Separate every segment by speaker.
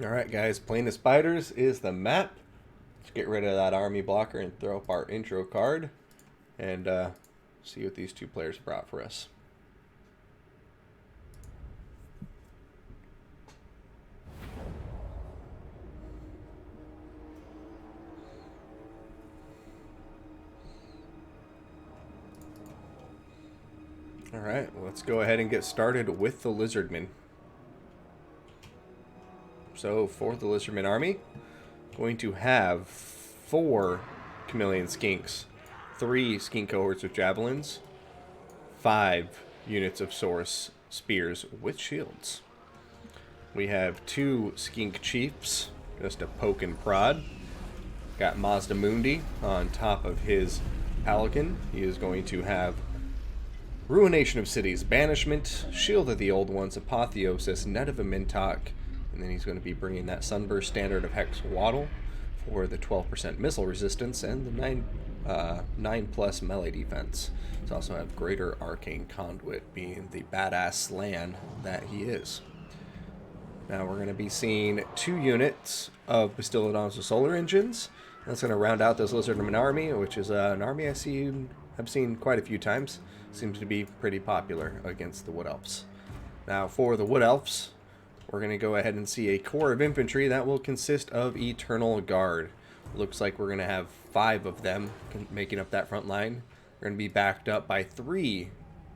Speaker 1: Alright guys, playing the spiders is the map. Let's get rid of that army blocker and throw up our intro card and see what these two players brought for us. Alright, let's go ahead and get started with the Lizardmen. So for the Lizardmen army, going to have 4 Chameleon Skinks, 3 Skink cohorts with javelins, 5 units of Saurus spears with shields. We have 2 Skink chiefs, just a poke and prod. Got Mazda Mundi on top of his Pelican. He is going to have Ruination of Cities, Banishment, Shield of the Old Ones, Apotheosis, Net of a Mintok, and then he's going to be bringing that Sunburst Standard of Hex Waddle for the 12% missile resistance and the 9+ melee defense. He's also have Greater Arcane Conduit, being the badass slan that he is. Now we're going to be seeing 2 units of Bastiladons with solar engines. That's going to round out this Lizardman army, which is an army I've seen quite a few times. Seems to be pretty popular against the Wood Elves. Now for the Wood Elves, we're going to go ahead and see a core of infantry that will consist of Eternal Guard. Looks like we're going to have 5 of them making up that front line. They're going to be backed up by 3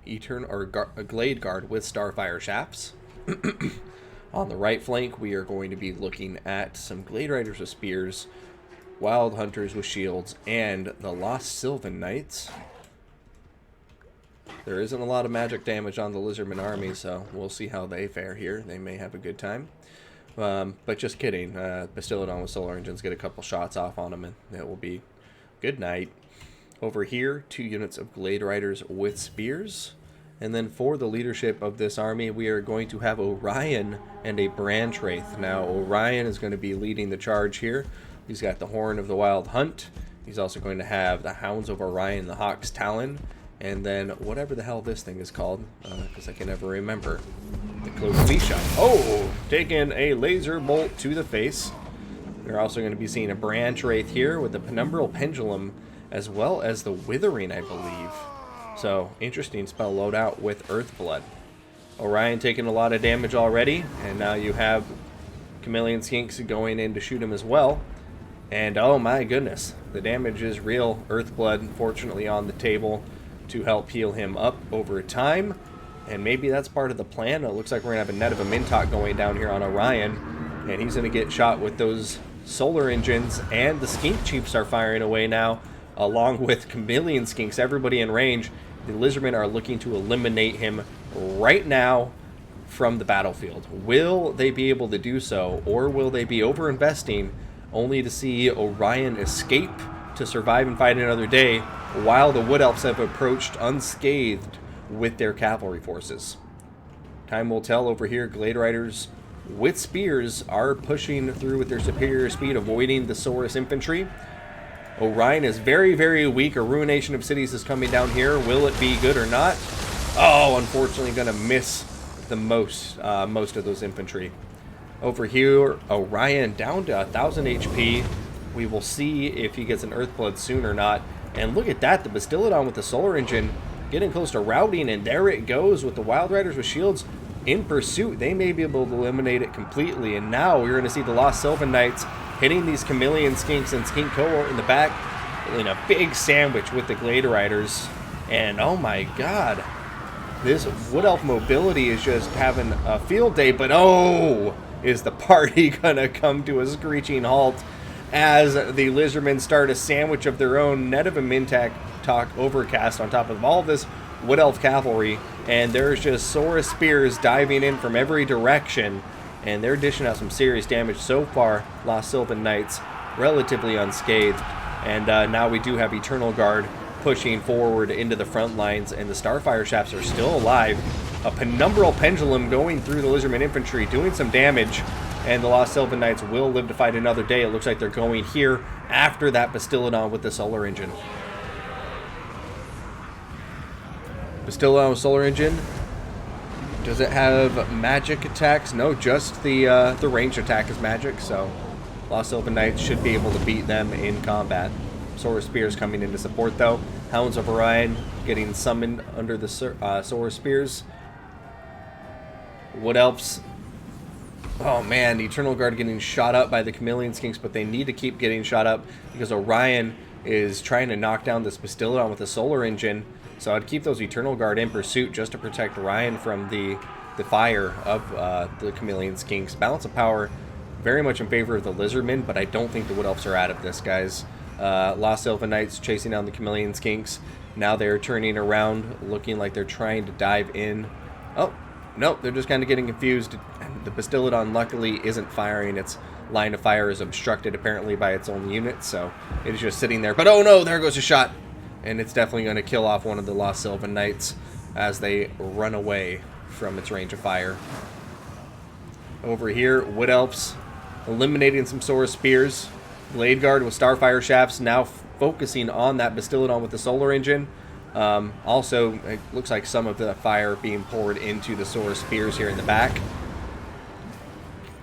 Speaker 1: Glade Guard with Starfire Shafts. On the right flank, we are going to be looking at some Glade Riders with spears, Wild Hunters with shields, and the Lost Sylvan Knights. There isn't a lot of magic damage on the Lizardman army, so we'll see how they fare here. They may have a good time. But just kidding. Bastiladon with solar engines, get a couple shots off on them, and it will be good night. Over here, 2 units of Glade Riders with spears. And then for the leadership of this army, we are going to have Orion and a Branch Wraith. Now, Orion is going to be leading the charge here. He's got the Horn of the Wild Hunt. He's also going to have the Hounds of Orion, the Hawk's Talon, and then whatever the hell this thing is called, because I can never remember. The Close Shot. Oh, taking a laser bolt to the face. We're also going to be seeing a Branch Wraith here with the Penumbral Pendulum, as well as the Withering, I believe. So, interesting spell loadout with Earthblood. Orion taking a lot of damage already, and now you have Chameleon Skinks going in to shoot him as well. And oh my goodness, the damage is real. Earthblood, fortunately, on the table to help heal him up over time. And maybe that's part of the plan. It looks like we're going to have a Net of a Mintok going down here on Orion. And he's going to get shot with those solar engines. And the Skink Chiefs are firing away now, along with Chameleon Skinks. Everybody in range. The Lizardmen are looking to eliminate him right now from the battlefield. Will they be able to do so? Or will they be over-investing only to see Orion escape to survive and fight another day, while the Wood Elves have approached unscathed with their cavalry forces? Time will tell over here. Glade Riders with spears are pushing through with their superior speed, avoiding the Saurus infantry. Orion is very, very weak. A Ruination of Cities is coming down here. Will it be good or not? Oh, unfortunately going to miss the most of those infantry. Over here, Orion down to 1,000 HP. We will see if he gets an Earthblood soon or not. And look at that, the Bastiladon with the solar engine getting close to routing, and there it goes with the Wild Riders with shields in pursuit. They may be able to eliminate it completely, and now we're going to see the Lost Sylvan Knights hitting these Chameleon Skinks and Skink cohort in the back in a big sandwich with the Glade Riders. And oh my god, this Wood Elf mobility is just having a field day. But oh, is the party gonna come to a screeching halt as the Lizardmen start a sandwich of their own. Net of a Mintok overcast on top of all this Wood Elf cavalry, and there's just Saurus spears diving in from every direction, and they're dishing out some serious damage so far. Lost Sylvan Knights relatively unscathed, and now we do have Eternal Guard pushing forward into the front lines, and the Starfire Shafts are still alive. A Penumbral Pendulum going through the Lizardmen infantry, doing some damage, and the Lost Sylvan Knights will live to fight another day. It looks like they're going here after that Bastiladon with the solar engine. Bastiladon with solar engine Does it have magic attacks? No, just the range attack is magic, so Lost Sylvan Knights should be able to beat them in combat. Sora Spears coming in to support, though. Hounds of Orion getting summoned under the Sora Spears. Wood Elves. Oh man, Eternal Guard getting shot up by the Chameleon Skinks, but they need to keep getting shot up because Orion is trying to knock down this Bastillodon with a Solar Engine. So I'd keep those Eternal Guard in pursuit just to protect Orion from the fire of the Chameleon Skinks. Balance of power very much in favor of the Lizardmen, but I don't think the Wood Elves are out of this, guys. Lost Sylvan Knights chasing down the Chameleon Skinks. Now they're turning around, looking like they're trying to dive in. Oh, nope, they're just kind of getting confused. The Bastillodon luckily isn't firing. Its line of fire is obstructed apparently by its own unit, so it is just sitting there. But oh no, there goes a shot. And it's definitely going to kill off one of the Lost Sylvan Knights as they run away from its range of fire. Over here, Wood Elves eliminating some Sora Spears. Blade Guard with Starfire Shafts now focusing on that Bastillodon with the Solar Engine. Also, it looks like some of the fire being poured into the Sora Spears here in the back.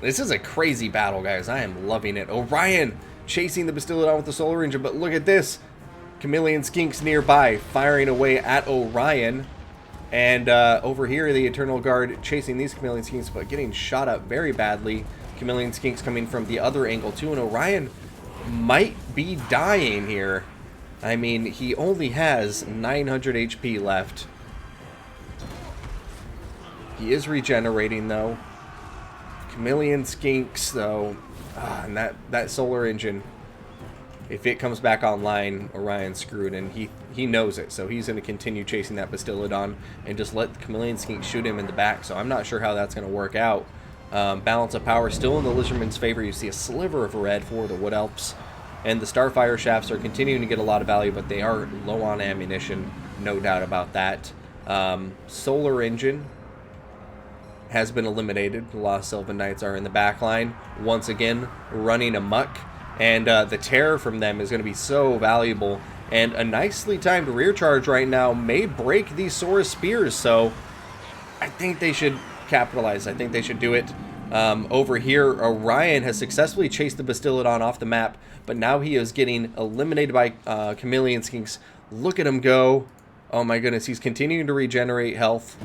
Speaker 1: This is a crazy battle, guys. I am loving it. Orion chasing the Bastillodon with the Solar Engine, but look at this. Chameleon Skinks nearby, firing away at Orion. And over here, the Eternal Guard chasing these Chameleon Skinks, but getting shot up very badly. Chameleon Skinks coming from the other angle, too. And Orion might be dying here. I mean, he only has 900 HP left. He is regenerating, though. Chameleon Skinks, though. And that Solar Engine... If it comes back online, Orion's screwed, and he knows it, so he's going to continue chasing that Bastillodon and just let the Chameleon Skink shoot him in the back, so I'm not sure how that's going to work out. Balance of power still in the Lizardmen's favor. You see a sliver of red for the Wood Elves, and the Starfire Shafts are continuing to get a lot of value, but they are low on ammunition, no doubt about that. Solar Engine has been eliminated. The Lost Sylvan Knights are in the back line, once again running amok. And the terror from them is going to be so valuable. And a nicely timed rear charge right now may break these Sora Spears. So I think they should capitalize. I think they should do it. Over here, Orion has successfully chased the Bastillodon off the map. But now he is getting eliminated by Chameleon Skinks. Look at him go. Oh my goodness, he's continuing to regenerate health.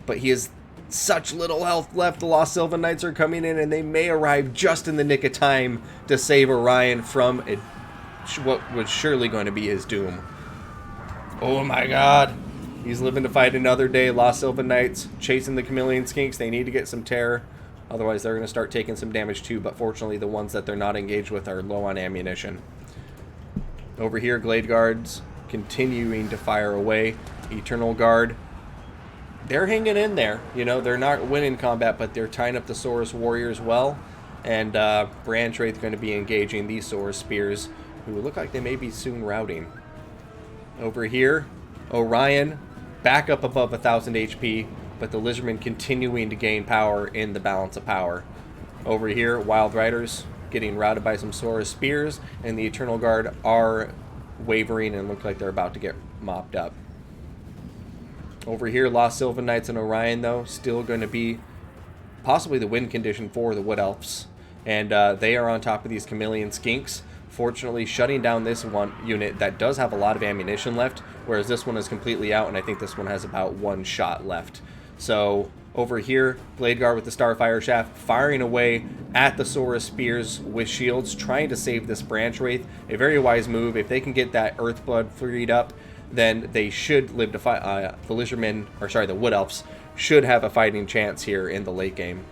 Speaker 1: But he is... such little health left. The Lost Sylvan Knights are coming in, and they may arrive just in the nick of time to save Orion from what was surely going to be his doom. Oh my god. He's living to fight another day. Lost Sylvan Knights chasing the Chameleon Skinks. They need to get some terror. Otherwise, they're going to start taking some damage too, but fortunately, the ones that they're not engaged with are low on ammunition. Over here, Glade Guards continuing to fire away. Eternal Guard... they're hanging in there. You know, they're not winning combat, but they're tying up the Saurus Warriors well. And Branch Wraith going to be engaging these Saurus Spears, who look like they may be soon routing. Over here, Orion back up above 1,000 HP, but the Lizardmen continuing to gain power in the balance of power. Over here, Wild Riders getting routed by some Saurus Spears, and the Eternal Guard are wavering and look like they're about to get mopped up. Over here, Lost Sylvan Knights and Orion, though, still going to be possibly the win condition for the Wood Elves. And they are on top of these Chameleon Skinks, fortunately shutting down this one unit that does have a lot of ammunition left, whereas this one is completely out, and I think this one has about one shot left. So, over here, Blade Guard with the Starfire Shaft, firing away at the Sora Spears with shields, trying to save this Branch Wraith. A very wise move. If they can get that Earthblood freed up, then they should live to fight. The Lizardmen, or sorry, the Wood Elves should have a fighting chance here in the late game.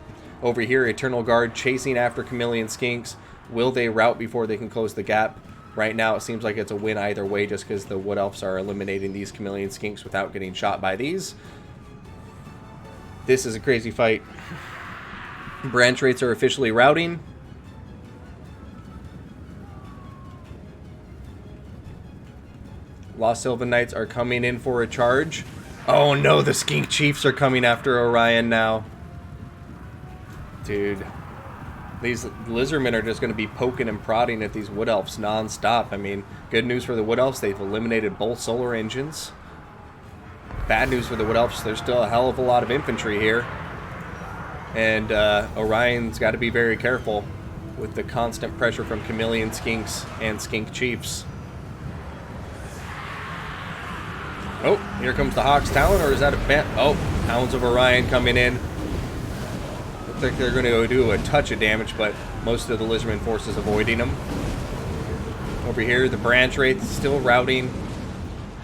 Speaker 1: Over here, Eternal Guard chasing after Chameleon Skinks. Will they rout before they can close the gap? Right now, it seems like it's a win either way, just because the Wood Elves are eliminating these Chameleon Skinks without getting shot by these. This is a crazy fight. Branch Wraiths are officially routing. Lost Sylvan Knights are coming in for a charge. Oh no, the Skink Chiefs are coming after Orion now. Dude. These Lizardmen are just going to be poking and prodding at these Wood Elves non-stop. I mean, good news for the Wood Elves. They've eliminated both Solar Engines. bad news for the Wood Elves. There's still a hell of a lot of infantry here. And Orion's got to be very careful with the constant pressure from Chameleon Skinks and Skink Chiefs. Oh, here comes the Hawk's Talon, or is that a bat? Oh, Hounds of Orion coming in. Looks like they're going to go do a touch of damage, but most of the Lizardmen forces avoiding them. Over here, the Branch Wraith still routing.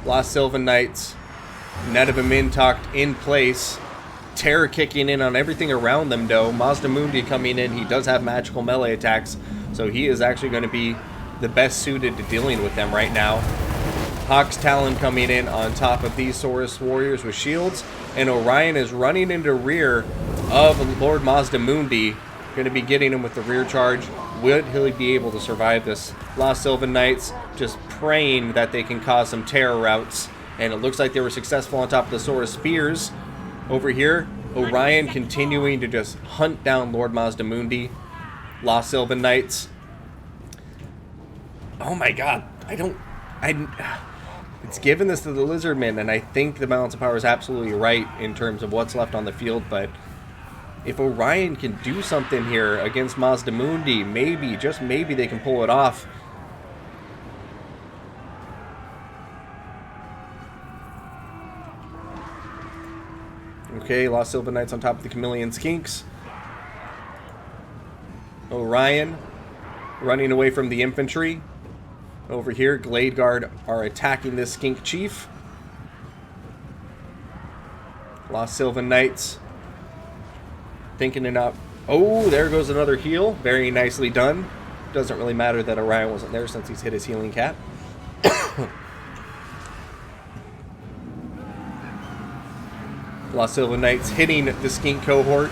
Speaker 1: Lost Sylvan Knights. Net of them tucked in place. Terror kicking in on everything around them, though. Mazdamundi coming in. He does have magical melee attacks, so he is actually going to be the best suited to dealing with them right now. Hawk's Talon coming in on top of these Saurus warriors with shields, and Orion is running into rear of Lord Mazdamundi. Going to be getting him with the rear charge. Will he be able to survive this? Lost Sylvan Knights just praying that they can cause some terror routes, and it looks like they were successful on top of the Saurus Spears. Over here, Orion continuing to just hunt down Lord Mazdamundi. Lost Sylvan Knights. Oh my god, it's given this to the Lizardmen, and I think the balance of power is absolutely right in terms of what's left on the field, but if Orion can do something here against Mazdamundi, maybe, just maybe, they can pull it off. Okay, Lost Sylvan Knights on top of the Chameleon Skinks. Orion running away from the infantry. Over here, Glade Guard are attacking this Skink Chief. Lost Sylvan Knights thinking enough. Oh, there goes another heal. Very nicely done. Doesn't really matter that Orion wasn't there since he's hit his healing cap. Lost Sylvan Knights hitting the Skink cohort,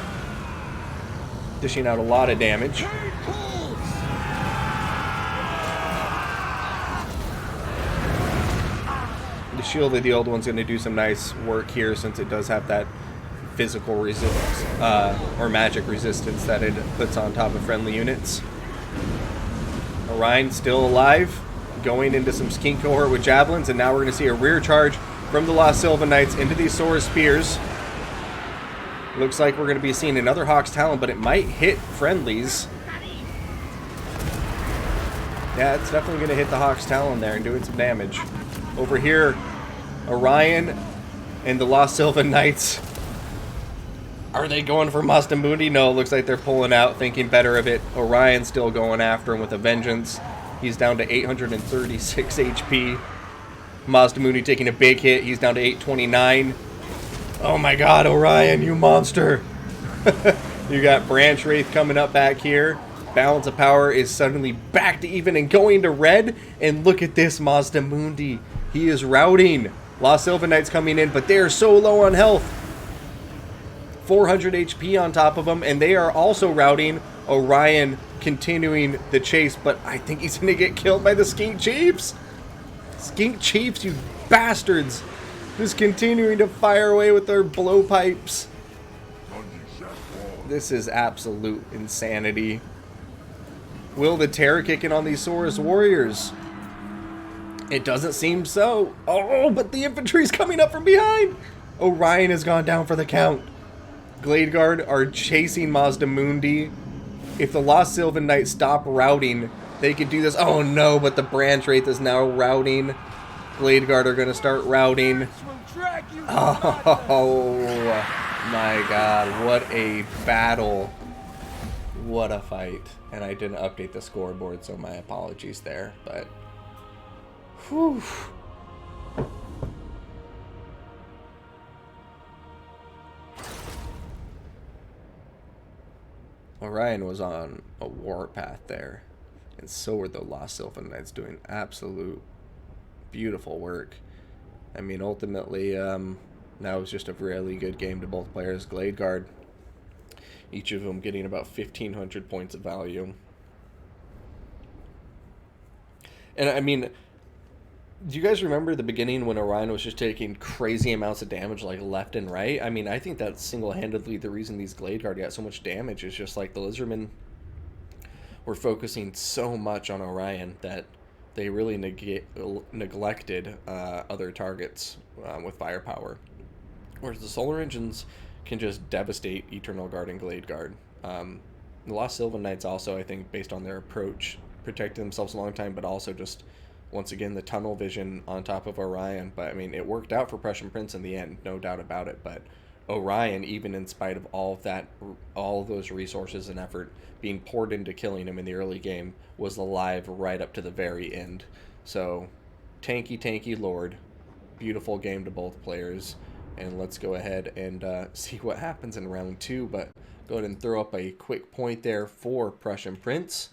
Speaker 1: dishing out a lot of damage. The Shield of the Old One's going to do some nice work here, since it does have that physical resistance, or magic resistance that it puts on top of friendly units. Orion still alive, going into some Skink cohort with javelins, and now we're going to see a rear charge from the Lost Sylvan Knights into these Saurus Spears. Looks like we're going to be seeing another Hawk's Talon, but it might hit friendlies. Yeah, it's definitely going to hit the Hawk's Talon there and doing some damage. Over here, Orion and the Lost Sylvan Knights. Are they going for Mazdamundi? No, it looks like they're pulling out, thinking better of it. Orion's still going after him with a vengeance. He's down to 836 HP. Mazdamundi taking a big hit. He's down to 829. Oh my god, Orion, you monster. You got Branch Wraith coming up back here. Balance of power is suddenly back to even and going to red. And look at this Mazdamundi. He is routing. Lost Sylvan Knights coming in, but they are so low on health. 400 HP on top of them, and they are also routing. Orion continuing the chase, but I think he's going to get killed by the Skink Chiefs. Skink Chiefs, you bastards. Just continuing to fire away with their blowpipes. This is absolute insanity. Will the terror kick in on these Saurus warriors? It doesn't seem so. Oh, but the infantry's coming up from behind. Orion has gone down for the count. Glade Guard are chasing Mazdamundi. If the Lost Sylvan Knights stop routing, they could do this. Oh no, but the Branch Wraith is now routing. Glade Guard are going to start routing. Oh my god, what a battle. What a fight. And I didn't update the scoreboard, so my apologies there, but whew. Orion was on a warpath there, and so were the Lost Sylvan Knights, doing absolute beautiful work. I mean, ultimately, that was just a really good game to both players. Glade Guard, each of them getting about 1,500 points of value. And I mean, do you guys remember the beginning when Orion was just taking crazy amounts of damage, like left and right? I mean, I think that's single-handedly the reason these Glade Guard got so much damage. Is just like the Lizardmen were focusing so much on Orion that they really neglected other targets with firepower. Whereas the Solar Engines can just devastate Eternal Guard and Glade Guard. The Lost Sylvan Knights also, I think, based on their approach, protected themselves a long time, but also just, once again, the tunnel vision on top of Orion. But, I mean, it worked out for PrussianPrince in the end, no doubt about it. But Orion, even in spite of all of that, all of those resources and effort being poured into killing him in the early game, was alive right up to the very end. So, tanky Lord. Beautiful game to both players. And let's go ahead and see what happens in round 2. But go ahead and throw up a quick point there for PrussianPrince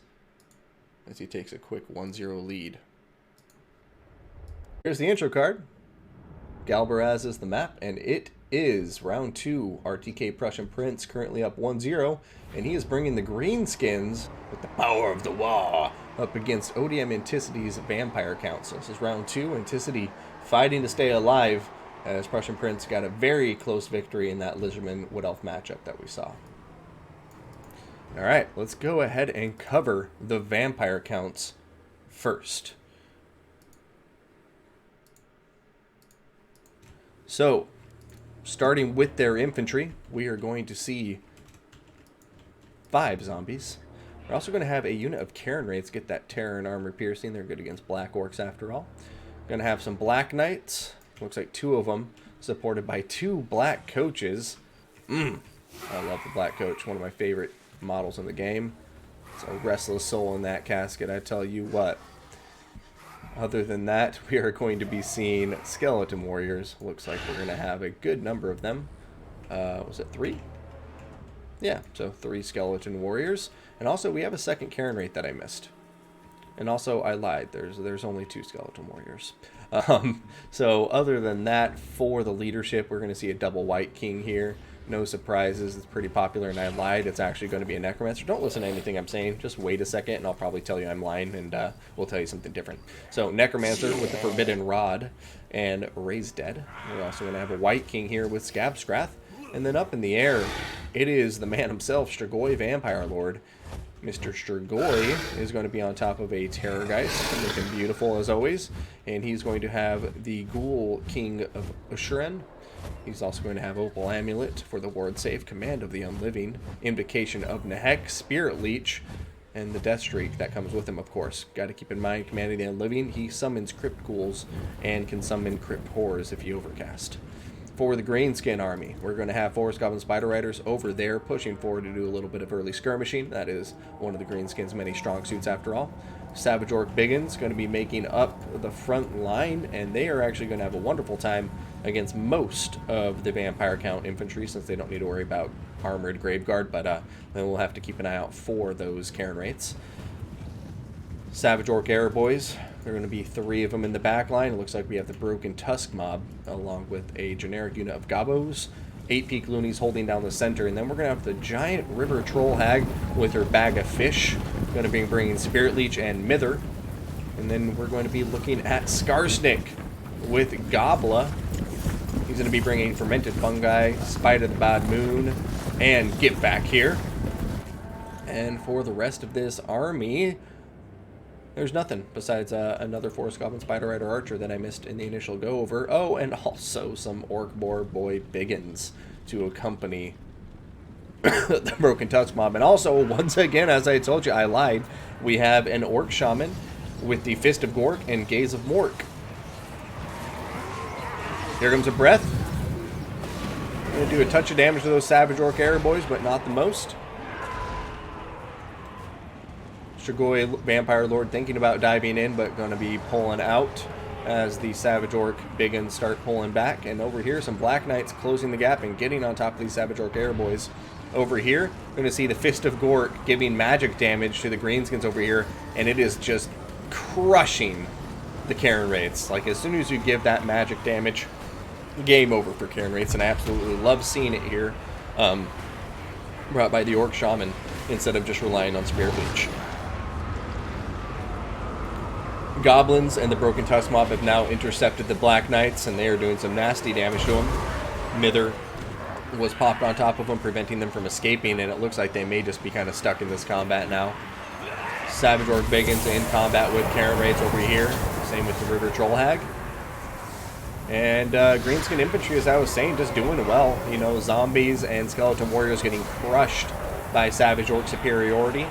Speaker 1: as he takes a quick 1-0 lead. Here's the intro card. Galbaraz is the map, and it is round 2. RTK PrussianPrince currently up 1-0, and he is bringing the greenskins with the power of the Wa up against ODM Anticity's Vampire Council. This is round 2. Anticity fighting to stay alive, as PrussianPrince got a very close victory in that Lizardmen Wood Elf matchup that we saw. Alright, let's go ahead and cover the Vampire counts first. So, starting with their infantry, we are going to see 5 zombies. We're also going to have a unit of Karen Wraiths get that Terror and Armor Piercing. They're good against Black Orcs after all. Going to have some Black Knights. Looks like 2 of them, supported by 2 Black Coaches. I love the Black Coach, one of my favorite models in the game. It's a restless soul in that casket, I tell you what. Other than that, we are going to be seeing Skeleton Warriors. Looks like we're going to have a good number of them. Was it 3? Yeah, so 3 Skeleton Warriors. And also, we have a second Karen Wraith that I missed. And also, I lied. There's only 2 Skeleton Warriors. So other than that, for the leadership, we're going to see a double White King here. No surprises. It's pretty popular, and I lied. It's actually going to be a Necromancer. Don't listen to anything I'm saying. Just wait a second, and I'll probably tell you I'm lying, and we'll tell you something different. So Necromancer with the Forbidden Rod and Raised Dead. We're also going to have a White King here with Scab Scrath. And then up in the air, it is the man himself, Strigoi Vampire Lord. Mr. Strigoi is going to be on top of a Terrorgeist, looking beautiful as always. And he's going to have the Ghoul King of Ushuren. He's also going to have Opal Amulet for the Ward Safe, Command of the Unliving, Invocation of Nehek, Spirit Leech, and the Death Streak that comes with him, of course. Got to keep in mind, Command of the Unliving, he summons Crypt Ghouls and can summon Crypt Horrors if you overcast. For the Greenskin Army, we're going to have Forest Goblin Spider Riders over there pushing forward to do a little bit of early skirmishing. That is one of the Greenskins' many strong suits after all. Savage Orc Biggins going to be making up the front line, and they are actually going to have a wonderful time against most of the Vampire Count infantry since they don't need to worry about armored Graveguard, but then we'll have to keep an eye out for those Karen Wraiths. Savage Orc Air Boys. There are going to be 3 of them in the back line. It looks like we have the Broken Tusk Mob, along with a generic unit of Gobos. 8 Peak Loonies holding down the center. And then we're going to have the giant River Troll Hag with her bag of fish. Going to be bringing Spirit Leech and Mither. And then we're going to be looking at Skarsnik with Gobla. He's going to be bringing Fermented Fungi, Spite of the Bad Moon, and Get Back here. And for the rest of this army, there's nothing besides another Forest Goblin Spider Rider Archer that I missed in the initial go over. Oh, and also some Orc Boar Boy Biggins to accompany the Broken Tusk Mob. And also, once again, as I told you, I lied. We have an Orc Shaman with the Fist of Gork and Gaze of Mork. Here comes a Breath. Going to do a touch of damage to those Savage Orc Air Boys, but not the most. Strigoi Vampire Lord thinking about diving in, but going to be pulling out as the Savage Orc Biggins start pulling back. And over here, some Black Knights closing the gap and getting on top of these Savage Orc Air Boys. Over here, we're going to see the Fist of Gork giving magic damage to the Greenskins over here, and it is just crushing the Karen Wraiths. Like, as soon as you give that magic damage, game over for Karen Wraiths, and I absolutely love seeing it here, brought by the Orc Shaman instead of just relying on Spirit Leech. Goblins and the Broken Tusk Mob have now intercepted the Black Knights, and they are doing some nasty damage to them. Mither was popped on top of them, preventing them from escaping, and it looks like they may just be kind of stuck in this combat now. Savage Orc Biggins in combat with Karen Wraiths over here. Same with the River Troll Hag. And Greenskin Infantry, as I was saying, just doing well. You know, zombies and skeleton warriors getting crushed by Savage Orc superiority.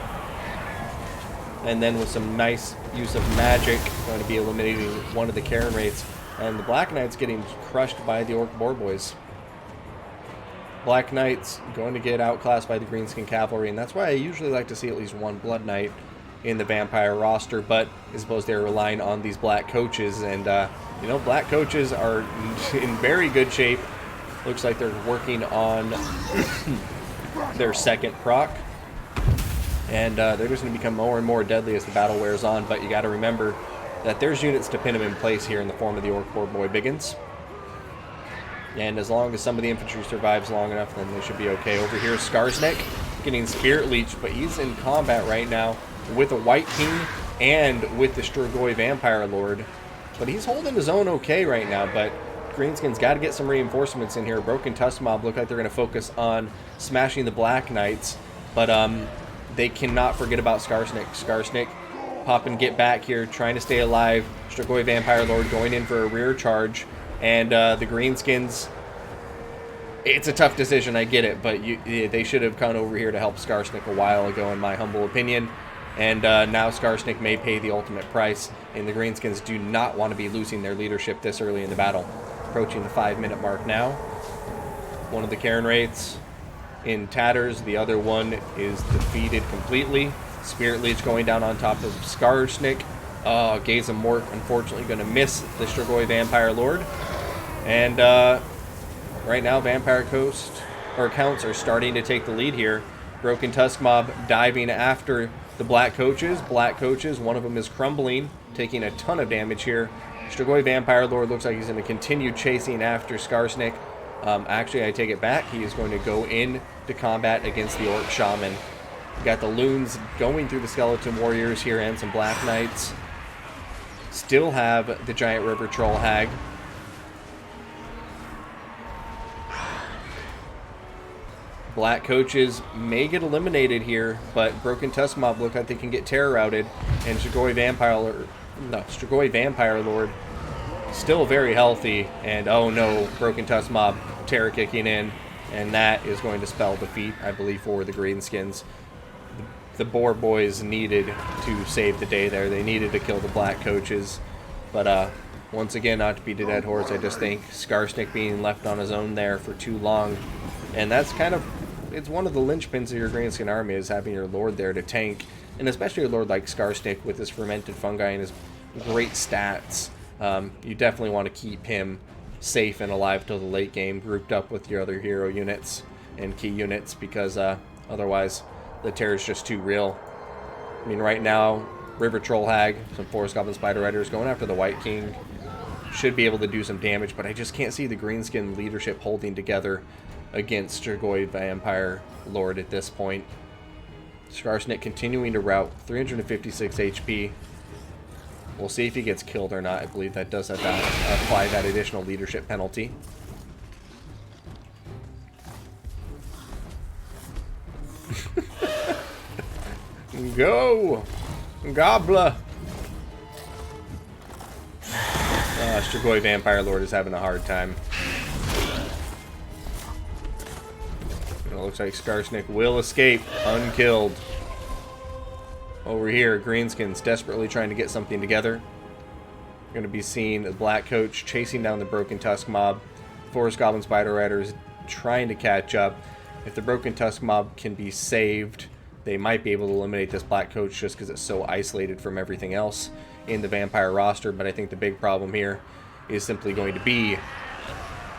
Speaker 1: And then with some nice use of magic, going to be eliminating one of the Karen Wraiths. And the Black Knights getting crushed by the Orc Boar Boys. Black Knights going to get outclassed by the Greenskin Cavalry, and that's why I usually like to see at least one Blood Knight in the Vampire roster, but I suppose they're relying on these Black Coaches, and you know, Black Coaches are in very good shape. Looks like they're working on their second proc, and they're just going to become more and more deadly as the battle wears on, but you got to remember that there's units to pin them in place here in the form of the Orc Boar Boy Biggins. And as long as some of the infantry survives long enough, then they should be okay. Over here, Skarsnik getting Spirit Leeched, but he's in combat right now with a White King and with the Strigoi Vampire Lord. But he's holding his own okay right now, but Greenskin's got to get some reinforcements in here. Broken Tusk Mob look like they're going to focus on smashing the Black Knights, but they cannot forget about Skarsnik. Skarsnik pop and get back here, trying to stay alive. Strigoi Vampire Lord going in for a rear charge. And the Greenskins, it's a tough decision, I get it, but they should have come over here to help Skarsnik a while ago, in my humble opinion. And now Skarsnik may pay the ultimate price, and the Greenskins do not want to be losing their leadership this early in the battle. Approaching the 5-minute mark now. One of the Karen Wraiths in tatters, the other one is defeated completely. Spirit Leech going down on top of Skarsnik. Gaze of Mort, unfortunately, going to miss the Strigoi Vampire Lord. And right now, Vampire Counts are starting to take the lead here. Broken Tusk Mob diving after the Black Coaches. Black Coaches, one of them is crumbling, taking a ton of damage here. Strigoi Vampire Lord looks like he's going to continue chasing after Skarsnik. Actually, I take it back. He is going to go in to combat against the Orc Shaman. We got the Loons going through the Skeleton Warriors here and some Black Knights. Still have the Giant River Troll Hag. Black Coaches may get eliminated here, but Broken Tusk Mob look like they can get terror routed, and Strigoi Vampire Lord still very healthy, and oh no, Broken Tusk Mob terror kicking in, and that is going to spell defeat, I believe, for the Greenskins. The Boar Boys needed to save the day there. They needed to kill the Black Coaches. But once again, not to beat a dead horse, I just think Skarsnik being left on his own there for too long. And that's kind of, it's one of the linchpins of your Greenskin army, is having your Lord there to tank. And especially a Lord like Skarsnik with his fermented fungi and his great stats. You definitely want to keep him safe and alive till the late game, grouped up with your other hero units and key units, because otherwise the terror is just too real. I mean, right now, River Troll Hag, some Forest Goblin Spider Riders going after the White King should be able to do some damage, but I just can't see the Greenskin leadership holding together against Strigoi Vampire Lord at this point. Skarsnik continuing to rout, 356 HP. We'll see if he gets killed or not. I believe that does have to apply that additional leadership penalty. Go! Gobbler! Strigoi Vampire Lord is having a hard time. It looks like Skarsnik will escape unkilled. Over here, Greenskins desperately trying to get something together. We're going to be seeing the Black Coach chasing down the Broken Tusk Mob. Forest Goblin Spider Riders trying to catch up. If the Broken Tusk Mob can be saved, they might be able to eliminate this Black Coach just because it's so isolated from everything else in the Vampire roster. But I think the big problem here is simply going to be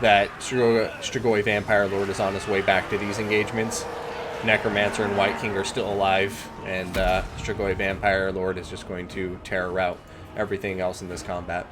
Speaker 1: that Strigoi Vampire Lord is on his way back to these engagements. Necromancer and White King are still alive, and Strigoi Vampire Lord is just going to terror out everything else in this combat.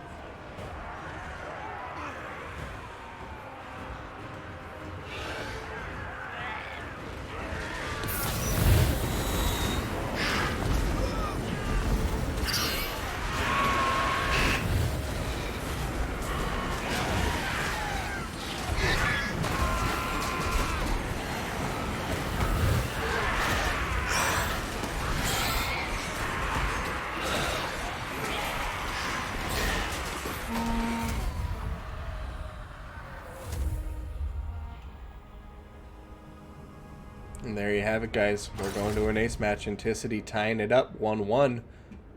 Speaker 1: have it, guys. We're going to an ace match. Enticity tying it up 1-1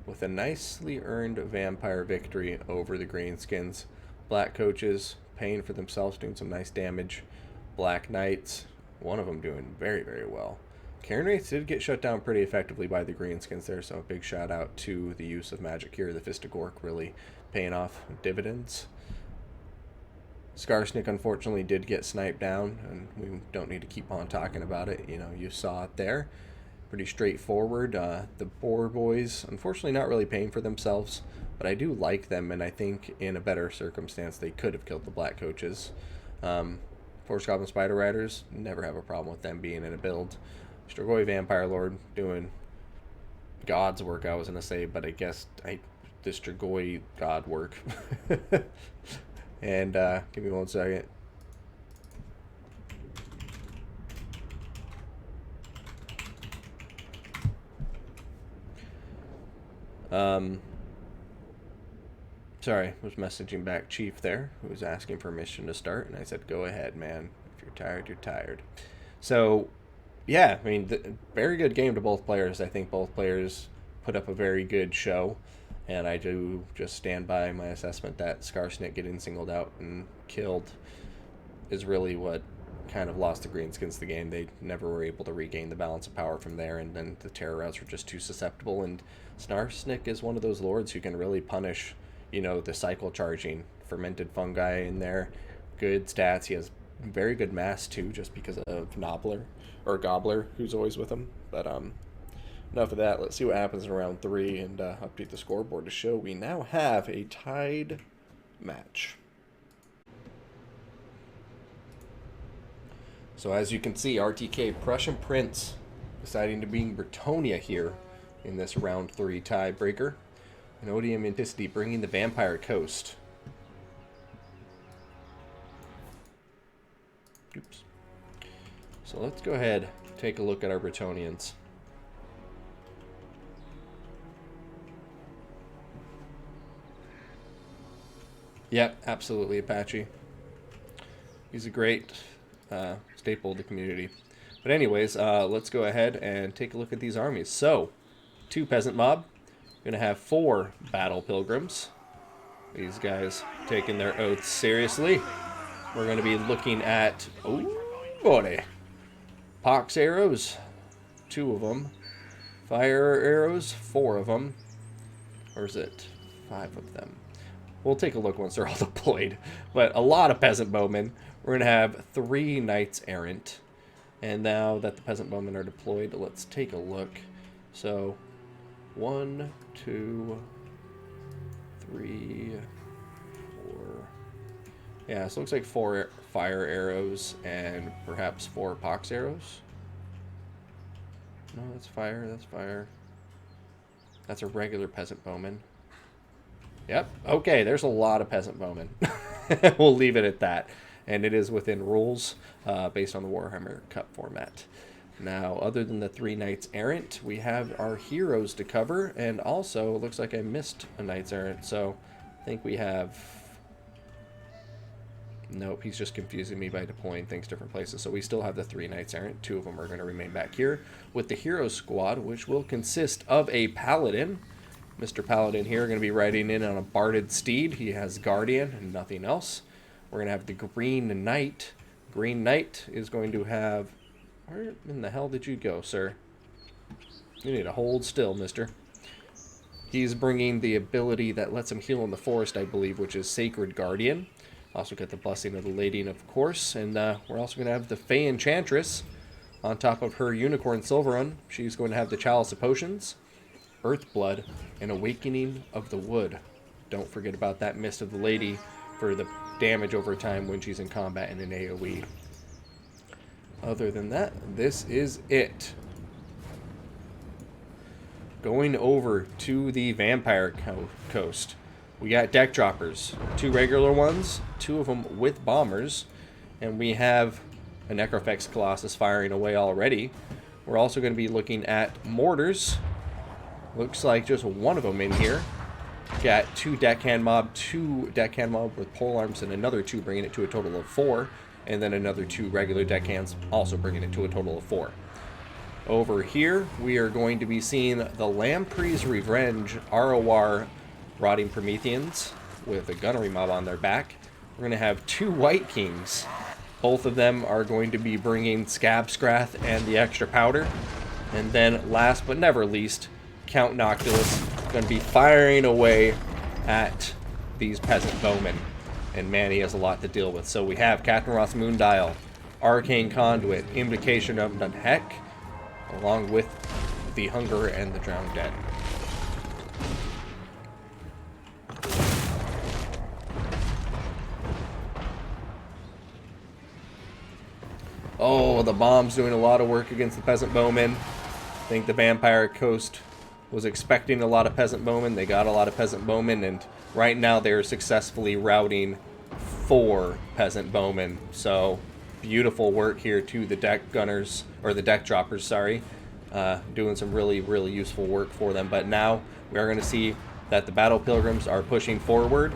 Speaker 1: with a nicely earned vampire victory over the Greenskins. Black coaches paying for themselves, doing some nice damage. Black Knights, one of them doing very, very well. Cairn Wraiths did get shut down pretty effectively by the Greenskins there, so a big shout out to the use of magic here. The Fist of Gork really paying off dividends. Skarsnik unfortunately did get sniped down, and we don't need to keep on talking about it. You know, you saw it there. Pretty straightforward. The Boar Boys, unfortunately not really paying for themselves, but I do like them, and I think in a better circumstance they could have killed the Black Coaches. Force Goblin Spider Riders, never have a problem with them being in a build. Strigoi Vampire Lord doing God's work, I was going to say, but I guess the Strigoi God work. And give me 1 second. Sorry, was messaging back Chief there, who was asking permission to start, and I said, go ahead, man. If you're tired, you're tired. So, yeah, I mean, very good game to both players. I think both players put up a very good show. And I do just stand by my assessment that Skarsnik getting singled out and killed is really what kind of lost the Greenskins the game. They never were able to regain the balance of power from there, and then the Terror Routes were just too susceptible. And Skarsnik is one of those lords who can really punish, you know, the cycle charging. Fermented fungi in there, good stats. He has very good mass too, just because of Gobbler, who's always with him. But enough of that. Let's see what happens in round 3 and update the scoreboard to show we now have a tied match. So as you can see, RTK PrussianPrince deciding to bring Bretonnia here in this round 3 tiebreaker. And ODM Enticity bringing the Vampire Coast. Oops. So let's go ahead and take a look at our Bretonians. Yep, absolutely, Apache. He's a great staple of the community. But anyways, let's go ahead and take a look at these armies. So, 2 Peasant Mob. Going to have 4 Battle Pilgrims. These guys taking their oaths seriously. We're going to be looking at, oh boy, Pox Arrows, 2 of them. Fire Arrows, 4 of them. Or is it 5 of them? We'll take a look once they're all deployed. But a lot of Peasant Bowmen. We're going to have 3 Knights Errant. And now that the Peasant Bowmen are deployed, let's take a look. So, 1, 2, 3, 4. Yeah, so it looks like 4 Fire Arrows and perhaps 4 Pox Arrows. No, that's fire, that's fire. That's a regular Peasant Bowman. Yep. Okay, there's a lot of Peasant Bowmen. We'll leave it at that. And it is within rules based on the Warhammer Cup format. Now, other than the 3 Knights Errant, we have our heroes to cover. And also, it looks like I missed a Knights Errant. So, I think we have... Nope, he's just confusing me by deploying things different places. So we still have the 3 Knights Errant. 2 of them are going to remain back here with the hero squad, which will consist of a Paladin. Mr. Paladin here going to be riding in on a Barded Steed. He has Guardian and nothing else. We're going to have the Green Knight. Green Knight is going to have... Where in the hell did you go, sir? You need to hold still, mister. He's bringing the ability that lets him heal in the forest, I believe, which is Sacred Guardian. Also got the Blessing of the Lady, of course. And we're also going to have the Fey Enchantress on top of her Unicorn Silverun. She's going to have the Chalice of Potions, Earthblood, and Awakening of the Wood. Don't forget about that Mist of the Lady for the damage over time when she's in combat in an AoE. Other than that, this is it. Going over to the Vampire Coast. We got deck droppers. 2 regular ones, 2 of them with bombers. And we have a Necrofex Colossus firing away already. We're also going to be looking at mortars. Looks like just 1 of them in here. Got 2 Deckhand Mob, 2 Deckhand Mob with polearms, and another 2 bringing it to a total of 4. And then another 2 regular Deckhands also bringing it to a total of 4. Over here, we are going to be seeing the Lamprey's Revenge ROR Rotting Prometheans with a gunnery mob on their back. We're going to have 2 White Kings. Both of them are going to be bringing Scab Scrath and the extra powder. And then, last but never least, Count Noctilus going to be firing away at these peasant bowmen. And man, he has a lot to deal with. So we have Captain Roth's Moondial, Arcane Conduit, Invocation of the Heck, along with the Hunger and the Drowned Dead. Oh, the bomb's doing a lot of work against the peasant bowmen. I think the Vampire Coast was expecting a lot of peasant bowmen. They got a lot of peasant bowmen, and right now they're successfully routing 4 peasant bowmen. So beautiful work here to the deck gunners, or the deck droppers, sorry. Doing some really, really useful work for them. But now we are going to see that the Battle Pilgrims are pushing forward.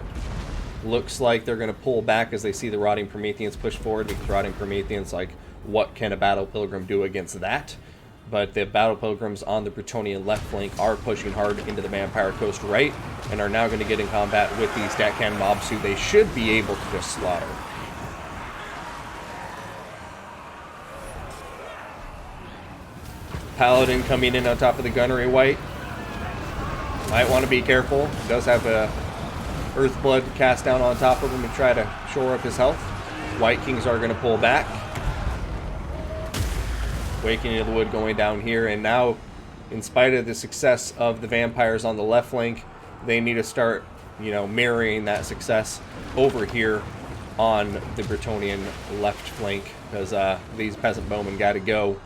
Speaker 1: Looks like they're going to pull back as they see the Rotting Prometheans push forward, because Rotting Prometheans, like, what can a Battle Pilgrim do against that? But the Battle Pilgrims on the Bretonnian left flank are pushing hard into the Vampire Coast right, and are now going to get in combat with these deck cannon mobs, who they should be able to just slaughter. Paladin coming in on top of the gunnery white. Might want to be careful. He does have a Earthblood cast down on top of him to try to shore up his health. White Kings are going to pull back. Waking of the Wood going down here, and now, in spite of the success of the vampires on the left flank, they need to start, you know, mirroring that success over here on the Bretonnian left flank, because these peasant bowmen got to go.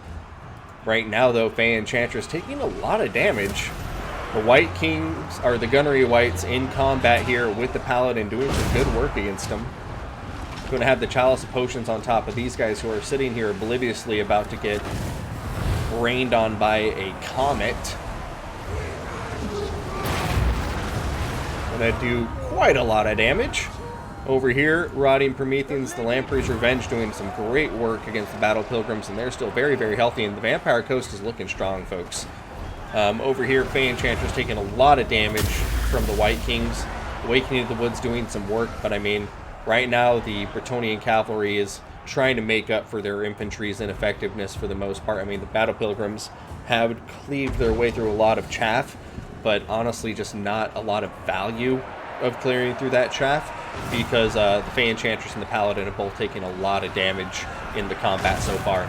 Speaker 1: Right now, though, Fey Enchantress taking a lot of damage. The White Kings, or the Gunnery Whites, in combat here with the Paladin, doing some good work against them. Going to have the Chalice of Potions on top of these guys, who are sitting here obliviously about to get rained on by a comet. Going to do quite a lot of damage. Over here, Rotting Prometheans, the Lamprey's Revenge, doing some great work against the Battle Pilgrims, and they're still very, very healthy, and the Vampire Coast is looking strong, folks. Over here, Fey Enchantress taking a lot of damage from the White Kings. Awakening of the Woods doing some work, but I mean, right now the Bretonnian Cavalry is trying to make up for their infantry's ineffectiveness for the most part. I mean, the Battle Pilgrims have cleaved their way through a lot of chaff, but honestly just not a lot of value of clearing through that chaff, because the Fey Enchantress and the Paladin have both taken a lot of damage in the combat so far.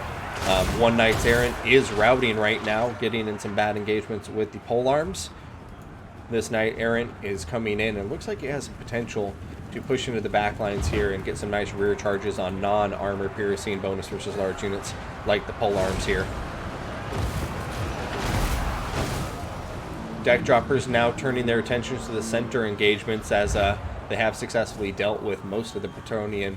Speaker 1: One Knights Errant is routing right now, getting in some bad engagements with the polearms. This Knight Errant is coming in, and looks like he has some potential to push into the back lines here and get some nice rear charges on non-armor piercing bonus versus large units like the polearms here. Deck droppers now turning their attentions to the center engagements, as they have successfully dealt with most of the Bretonnian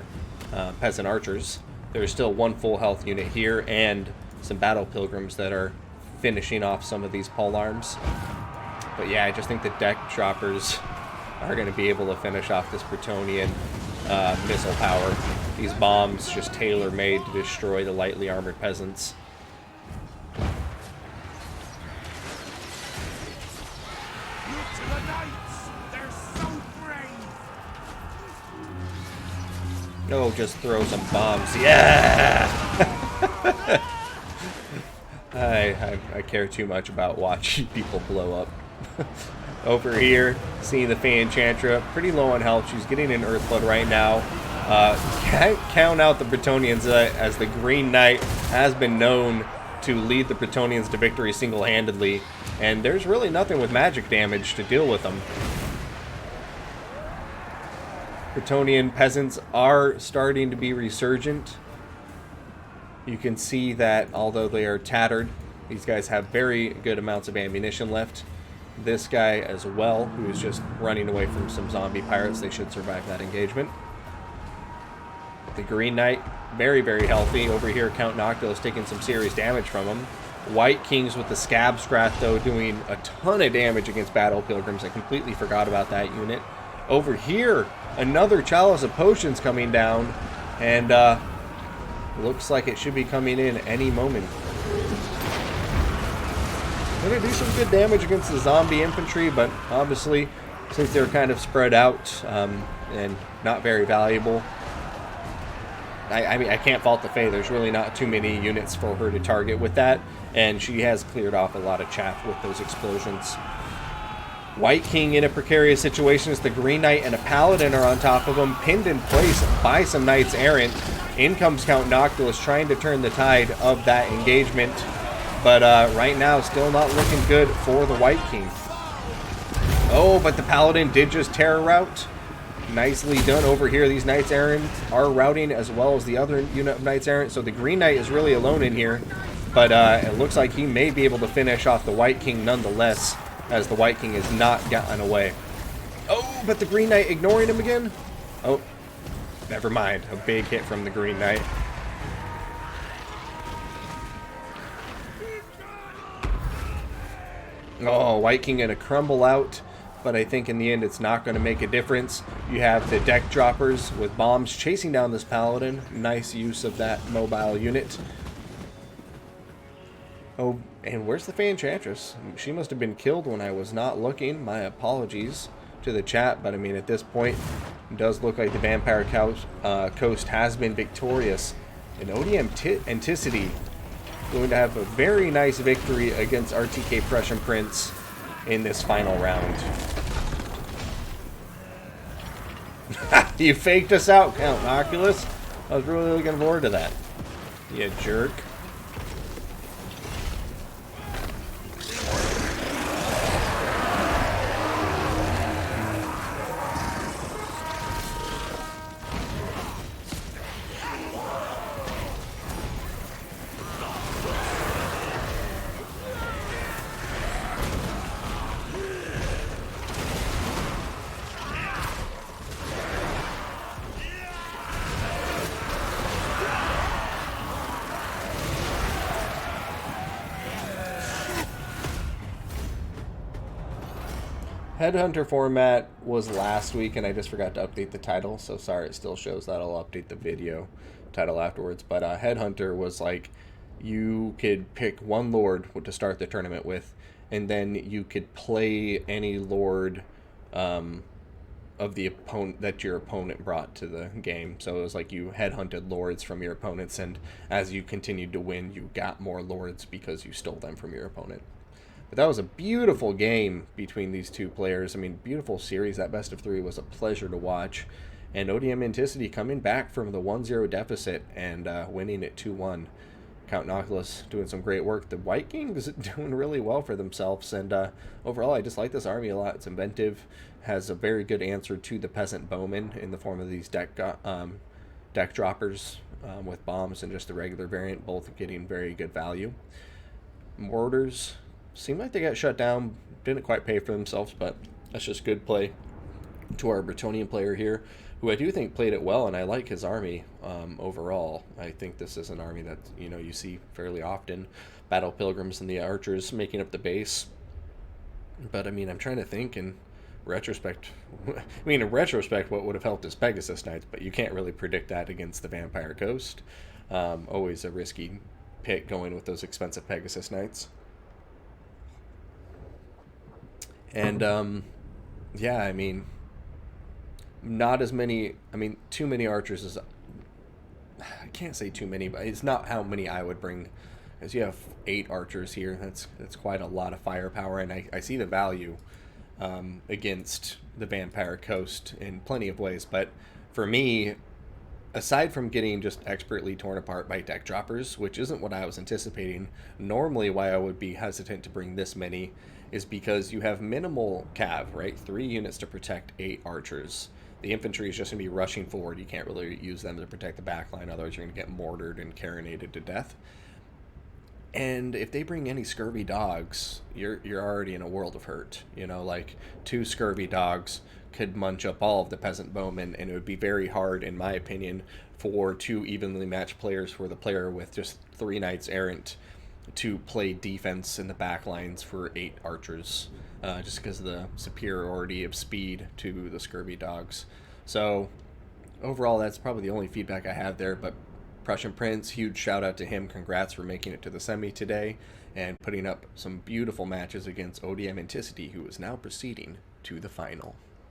Speaker 1: peasant archers. There's still one full health unit here and some Battle Pilgrims that are finishing off some of these polearms. But yeah, I just think the deck droppers are going to be able to finish off this Bretonnian missile power. These bombs just tailor-made to destroy the lightly armored peasants. Oh, just throw some bombs. Yeah! I care too much about watching people blow up. Over here, seeing the Fey Enchantress, pretty low on health. She's getting an Earthblood right now. Can't count out the Bretonnians, as the Green Knight has been known to lead the Bretonnians to victory single-handedly, and there's really nothing with magic damage to deal with them. Bretonnian peasants are starting to be resurgent. You can see that although they are tattered, these guys have very good amounts of ammunition left. This guy as well, who is just running away from some zombie pirates. They should survive that engagement. The Green Knight, very, very healthy. Over here, Count Noctilus taking some serious damage from him. White Kings with the Scab Scrath, though, doing a ton of damage against Battle Pilgrims. I completely forgot about that unit. Over here, another Chalice of Potions coming down, and looks like it should be coming in any moment. Going to do some good damage against the zombie infantry, but obviously, since they're kind of spread out and not very valuable, I mean, I can't fault the Fae. There's really not too many units for her to target with that, and she has cleared off a lot of chaff with those explosions. White King in a precarious situation as the Green Knight and a Paladin are on top of him, pinned in place by some Knights Errant. In comes Count Noctilus trying to turn the tide of that engagement, but right now still not looking good for the White King. Oh, but the Paladin did just tear a route. Nicely done over here. These Knights Errant are routing as well as the other unit of Knights Errant, so the Green Knight is really alone in here, but it looks like he may be able to finish off the White King nonetheless, as the White King has not gotten away. Oh, but the Green Knight ignoring him again? Oh, never mind. A big hit from the Green Knight. Oh, White King gonna crumble out, but I think in the end it's not going to make a difference. You have the deck droppers with bombs chasing down this Paladin. Nice use of that mobile unit. Oh, and where's the Fae Enchantress? She must have been killed when I was not looking. My apologies to the chat, but I mean, at this point, it does look like the Vampire Coast has been victorious. And ODM Enticity going to have a very nice victory against RTK PrussianPrince in this final round. You faked us out, Count Noctilus. I was really looking forward to that. You jerk. Headhunter format was last week, and I just forgot to update the title, so sorry, it still shows that. I'll update the video title afterwards. But Headhunter was like, you could pick one lord to start the tournament with, and then you could play any lord of the opponent that your opponent brought to the game. So it was like you headhunted lords from your opponents, and as you continued to win, you got more lords because you stole them from your opponent. But that was a beautiful game between these two players. I mean, beautiful series. That best of three was a pleasure to watch. And ODM Enticity coming back from the 1-0 deficit and winning it 2-1. Count Noctilus doing some great work. The White Kings doing really well for themselves. And overall, I just like this army a lot. It's inventive. Has a very good answer to the Peasant Bowmen in the form of these deck droppers with bombs and just the regular variant, both getting very good value. Mortars seemed like they got shut down. Didn't quite pay for themselves, but that's just good play to our Bretonian player here, who I do think played it well, and I like his army overall. I think this is an army that, you know, you see fairly often. Battle Pilgrims and the Archers making up the base. But, I mean, I'm trying to think in retrospect. In retrospect, what would have helped is Pegasus Knights, but you can't really predict that against the Vampire Coast. Always a risky pick going with those expensive Pegasus Knights. And, yeah, I mean, not as many, too many archers is, I can't say too many, but it's not how many I would bring, as you have 8 archers here. That's quite a lot of firepower, and I see the value against the Vampire Coast in plenty of ways. But for me, aside from getting just expertly torn apart by deck droppers, which isn't what I was anticipating, normally why I would be hesitant to bring this many is because you have minimal cav, right? 3 units to protect 8 archers. The infantry is just going to be rushing forward. You can't really use them to protect the backline, otherwise you're going to get mortared and carronated to death. And if they bring any scurvy dogs, you're already in a world of hurt. You know, like 2 scurvy dogs could munch up all of the peasant bowmen, and it would be very hard, in my opinion, for 2 evenly matched players, for the player with just 3 knights errant to play defense in the back lines for 8 archers, just because of the superiority of speed to the scurvy dogs. So overall, that's probably the only feedback I have there. But PrussianPrince, huge shout out to him. Congrats for making it to the semi today. and putting up some beautiful matches against ODM Enticity, who is now proceeding to the final.